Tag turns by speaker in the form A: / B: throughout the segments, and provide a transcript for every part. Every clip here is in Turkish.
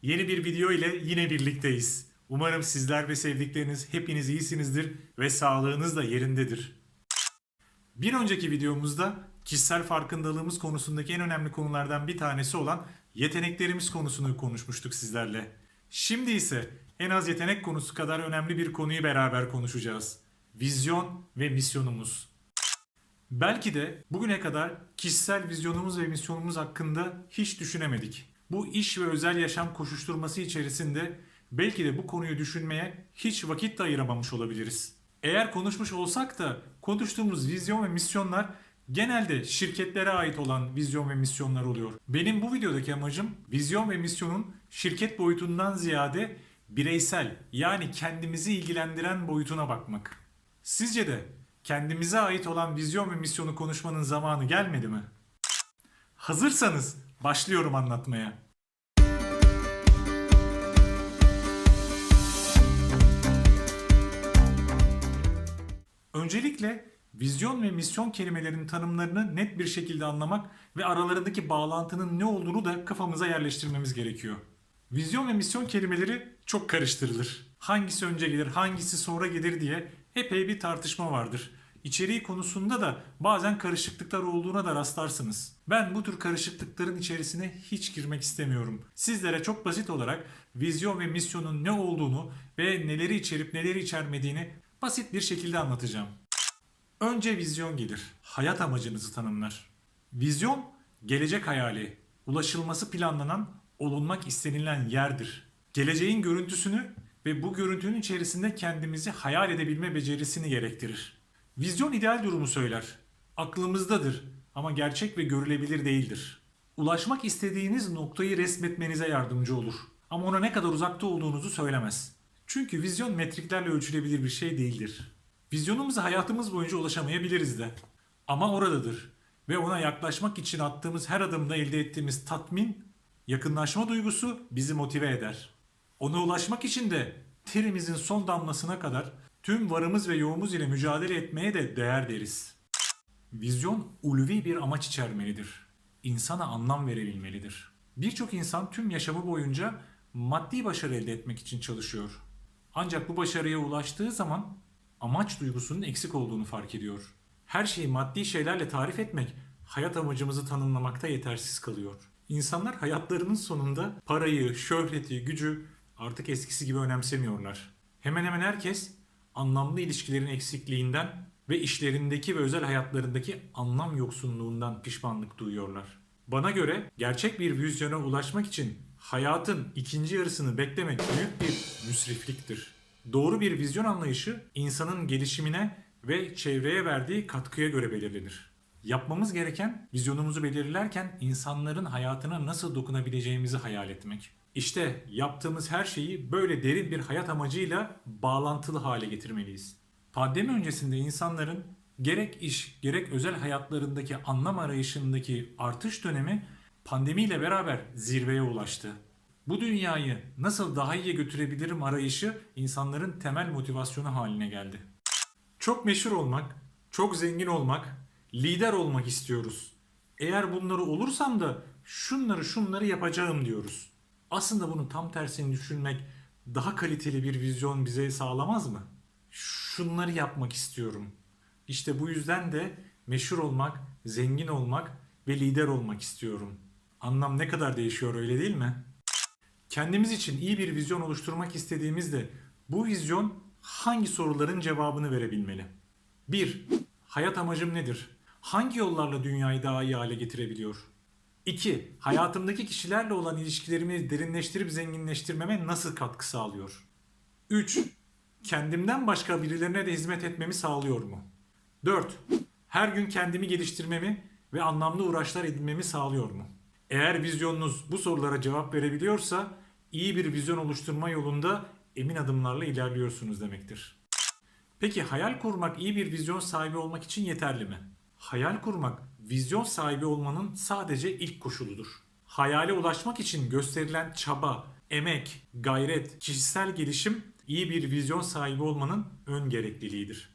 A: Yeni bir video ile yine birlikteyiz. Umarım sizler ve sevdikleriniz hepiniz iyisinizdir ve sağlığınız da yerindedir. Bir önceki videomuzda kişisel farkındalığımız konusundaki en önemli konulardan bir tanesi olan yeteneklerimiz konusunu konuşmuştuk sizlerle. Şimdi ise en az yetenek konusu kadar önemli bir konuyu beraber konuşacağız. Vizyon ve misyonumuz. Belki de bugüne kadar kişisel vizyonumuz ve misyonumuz hakkında hiç düşünemedik. Bu iş ve özel yaşam koşuşturması içerisinde belki de bu konuyu düşünmeye hiç vakit de ayıramamış olabiliriz. Eğer konuşmuş olsak da konuştuğumuz vizyon ve misyonlar genelde şirketlere ait olan vizyon ve misyonlar oluyor. Benim bu videodaki amacım vizyon ve misyonun şirket boyutundan ziyade bireysel, yani kendimizi ilgilendiren boyutuna bakmak. Sizce de kendimize ait olan vizyon ve misyonu konuşmanın zamanı gelmedi mi? Hazırsanız başlıyorum anlatmaya. Öncelikle vizyon ve misyon kelimelerinin tanımlarını net bir şekilde anlamak ve aralarındaki bağlantının ne olduğunu da kafamıza yerleştirmemiz gerekiyor. Vizyon ve misyon kelimeleri çok karıştırılır. Hangisi önce gelir, hangisi sonra gelir diye epey bir tartışma vardır. İçeriği konusunda da bazen karışıklıklar olduğuna da rastlarsınız. Ben bu tür karışıklıkların içerisine hiç girmek istemiyorum. Sizlere çok basit olarak vizyon ve misyonun ne olduğunu ve neleri içerip neleri içermediğini basit bir şekilde anlatacağım. Önce vizyon gelir. Hayat amacınızı tanımlar. Vizyon, gelecek hayali, ulaşılması planlanan, olunmak istenilen yerdir. Geleceğin görüntüsünü ve bu görüntünün içerisinde kendimizi hayal edebilme becerisini gerektirir. Vizyon ideal durumu söyler. Aklımızdadır ama gerçek ve görülebilir değildir. Ulaşmak istediğiniz noktayı resmetmenize yardımcı olur. Ama ona ne kadar uzakta olduğunuzu söylemez. Çünkü vizyon metriklerle ölçülebilir bir şey değildir. Vizyonumuza hayatımız boyunca ulaşamayabiliriz de. Ama oradadır. Ve ona yaklaşmak için attığımız her adımda elde ettiğimiz tatmin, yakınlaşma duygusu bizi motive eder. Ona ulaşmak için de terimizin son damlasına kadar tüm varımız ve yoğumuz ile mücadele etmeye de değer deriz. Vizyon ulvi bir amaç içermelidir. İnsana anlam verebilmelidir. Birçok insan tüm yaşamı boyunca maddi başarı elde etmek için çalışıyor. Ancak bu başarıya ulaştığı zaman amaç duygusunun eksik olduğunu fark ediyor. Her şeyi maddi şeylerle tarif etmek hayat amacımızı tanımlamakta yetersiz kalıyor. İnsanlar hayatlarının sonunda parayı, şöhreti, gücü artık eskisi gibi önemsemiyorlar. Hemen hemen herkes anlamlı ilişkilerin eksikliğinden ve işlerindeki ve özel hayatlarındaki anlam yoksunluğundan pişmanlık duyuyorlar. Bana göre gerçek bir vizyona ulaşmak için hayatın ikinci yarısını beklemek büyük bir müsrifliktir. Doğru bir vizyon anlayışı insanın gelişimine ve çevreye verdiği katkıya göre belirlenir. Yapmamız gereken vizyonumuzu belirlerken insanların hayatına nasıl dokunabileceğimizi hayal etmek. İşte yaptığımız her şeyi böyle derin bir hayat amacıyla bağlantılı hale getirmeliyiz. Pandemi öncesinde insanların gerek iş gerek özel hayatlarındaki anlam arayışındaki artış dönemi pandemiyle beraber zirveye ulaştı. Bu dünyayı nasıl daha iyiye götürebilirim arayışı insanların temel motivasyonu haline geldi. Çok meşhur olmak, çok zengin olmak, lider olmak istiyoruz. Eğer bunları olursam da şunları yapacağım diyoruz. Aslında bunun tam tersini düşünmek daha kaliteli bir vizyon bize sağlamaz mı? Şunları yapmak istiyorum. İşte bu yüzden de meşhur olmak, zengin olmak ve lider olmak istiyorum. Anlam ne kadar değişiyor, öyle değil mi? Kendimiz için iyi bir vizyon oluşturmak istediğimizde bu vizyon hangi soruların cevabını verebilmeli? 1. Hayat amacım nedir? Hangi yollarla dünyayı daha iyi hale getirebiliyor? 2. Hayatımdaki kişilerle olan ilişkilerimi derinleştirip zenginleştirmeme nasıl katkı sağlıyor? 3. Kendimden başka birilerine de hizmet etmemi sağlıyor mu? 4. Her gün kendimi geliştirmemi ve anlamlı uğraşlar edinmemi sağlıyor mu? Eğer vizyonunuz bu sorulara cevap verebiliyorsa iyi bir vizyon oluşturma yolunda emin adımlarla ilerliyorsunuz demektir. Peki hayal kurmak iyi bir vizyon sahibi olmak için yeterli mi? Hayal kurmak vizyon sahibi olmanın sadece ilk koşuludur. Hayale ulaşmak için gösterilen çaba, emek, gayret, kişisel gelişim iyi bir vizyon sahibi olmanın ön gerekliliğidir.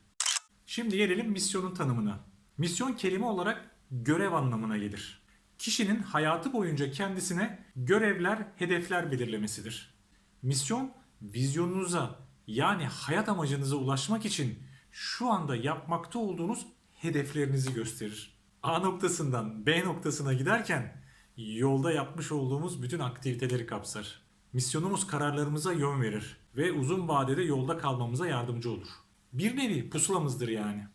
A: Şimdi gelelim misyonun tanımına. Misyon kelime olarak görev anlamına gelir. Kişinin hayatı boyunca kendisine görevler, hedefler belirlemesidir. Misyon, vizyonunuza yani hayat amacınıza ulaşmak için şu anda yapmakta olduğunuz hedeflerinizi gösterir. A noktasından B noktasına giderken yolda yapmış olduğumuz bütün aktiviteleri kapsar. Misyonumuz kararlarımıza yön verir ve uzun vadede yolda kalmamıza yardımcı olur. Bir nevi pusulamızdır yani.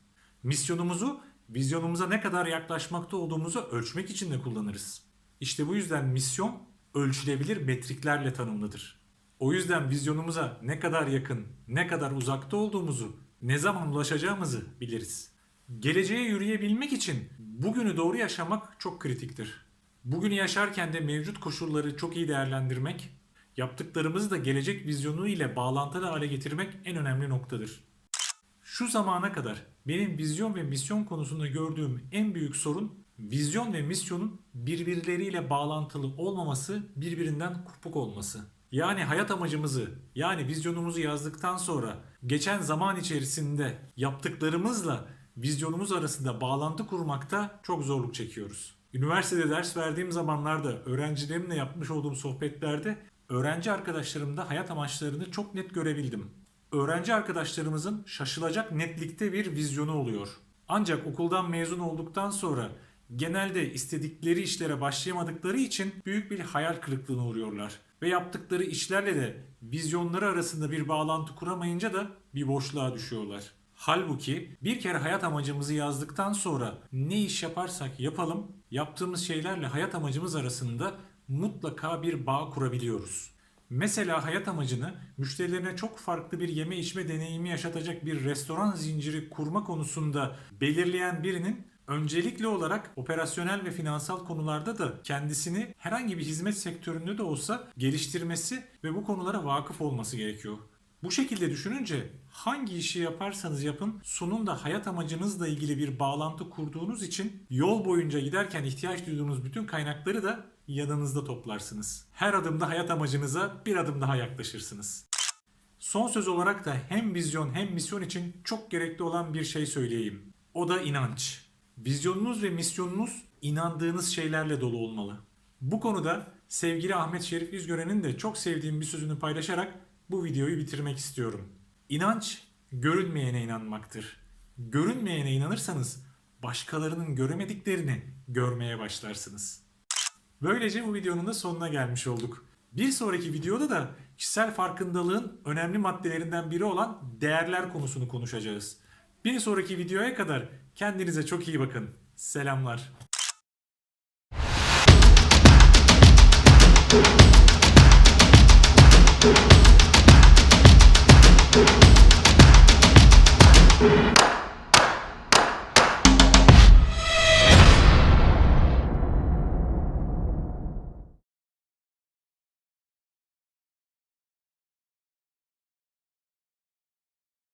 A: Misyonumuzu vizyonumuza ne kadar yaklaşmakta olduğumuzu ölçmek için de kullanırız. İşte bu yüzden misyon ölçülebilir metriklerle tanımlıdır. O yüzden vizyonumuza ne kadar yakın, ne kadar uzakta olduğumuzu, ne zaman ulaşacağımızı biliriz. Geleceğe yürüyebilmek için bugünü doğru yaşamak çok kritiktir. Bugünü yaşarken de mevcut koşulları çok iyi değerlendirmek, yaptıklarımızı da gelecek vizyonu ile bağlantılı hale getirmek en önemli noktadır. Şu zamana kadar benim vizyon ve misyon konusunda gördüğüm en büyük sorun vizyon ve misyonun birbirleriyle bağlantılı olmaması, birbirinden kopuk olması. Yani hayat amacımızı, yani vizyonumuzu yazdıktan sonra geçen zaman içerisinde yaptıklarımızla vizyonumuz arasında bağlantı kurmakta çok zorluk çekiyoruz. Üniversitede ders verdiğim zamanlarda öğrencilerimle yapmış olduğum sohbetlerde öğrenci arkadaşlarımda hayat amaçlarını çok net görebildim. Öğrenci arkadaşlarımızın şaşılacak netlikte bir vizyonu oluyor. Ancak okuldan mezun olduktan sonra genelde istedikleri işlere başlayamadıkları için büyük bir hayal kırıklığına uğruyorlar. Ve yaptıkları işlerle de vizyonları arasında bir bağlantı kuramayınca da bir boşluğa düşüyorlar. Halbuki bir kere hayat amacımızı yazdıktan sonra ne iş yaparsak yapalım, yaptığımız şeylerle hayat amacımız arasında mutlaka bir bağ kurabiliyoruz. Mesela hayat amacını müşterilerine çok farklı bir yeme içme deneyimi yaşatacak bir restoran zinciri kurma konusunda belirleyen birinin öncelikli olarak operasyonel ve finansal konularda da kendisini herhangi bir hizmet sektöründe de olsa geliştirmesi ve bu konulara vakıf olması gerekiyor. Bu şekilde düşününce hangi işi yaparsanız yapın sonunda hayat amacınızla ilgili bir bağlantı kurduğunuz için yol boyunca giderken ihtiyaç duyduğunuz bütün kaynakları da yanınızda toplarsınız. Her adımda hayat amacınıza bir adım daha yaklaşırsınız. Son söz olarak da hem vizyon hem misyon için çok gerekli olan bir şey söyleyeyim. O da inanç. Vizyonunuz ve misyonunuz inandığınız şeylerle dolu olmalı. Bu konuda sevgili Ahmet Şerif İzgören'in de çok sevdiğim bir sözünü paylaşarak bu videoyu bitirmek istiyorum. İnanç görünmeyene inanmaktır. Görünmeyene inanırsanız başkalarının göremediklerini görmeye başlarsınız. Böylece bu videonun da sonuna gelmiş olduk. Bir sonraki videoda da kişisel farkındalığın önemli maddelerinden biri olan değerler konusunu konuşacağız. Bir sonraki videoya kadar kendinize çok iyi bakın. Selamlar.